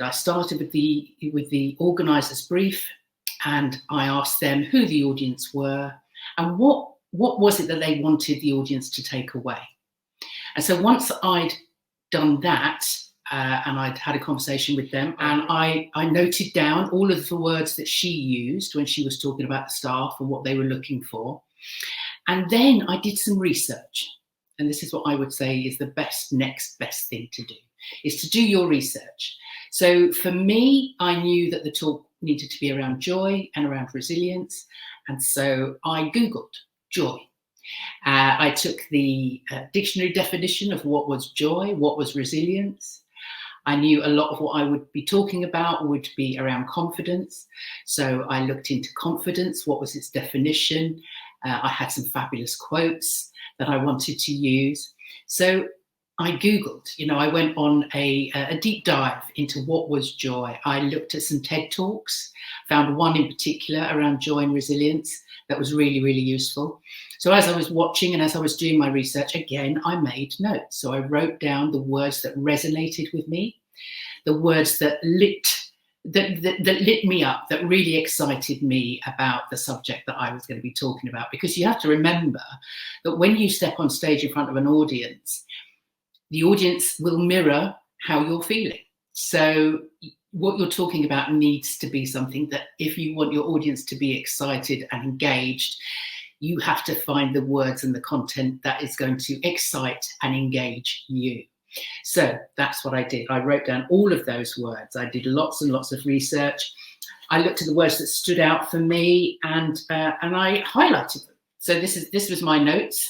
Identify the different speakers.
Speaker 1: I started with the organisers' brief, and I asked them who the audience were and what was it that they wanted the audience to take away. And so once I'd done that, and I'd had a conversation with them, and I noted down all of the words that she used when she was talking about the staff and what they were looking for. And then I did some research. And this is what I would say is the next best thing to do, is to do your research. So for me, I knew that the talk needed to be around joy and around resilience. And so I Googled joy. I took the dictionary definition of what was joy, what was resilience. I knew a lot of what I would be talking about would be around confidence. So I looked into confidence, what was its definition. I had some fabulous quotes that I wanted to use. So I Googled, I went on a deep dive into what was joy. I looked at some TED Talks, found one in particular around joy and resilience that was really, really useful. So as I was watching and as I was doing my research, again, I made notes. So I wrote down the words that resonated with me, the words that lit me up, that really excited me about the subject that I was going to be talking about. Because you have to remember that when you step on stage in front of an audience, the audience will mirror how you're feeling. So what you're talking about needs to be something that, if you want your audience to be excited and engaged, you have to find the words and the content that is going to excite and engage you. So that's what I did. I wrote down all of those words. I did lots and lots of research. I looked at the words that stood out for me, and I highlighted them. So this was my notes.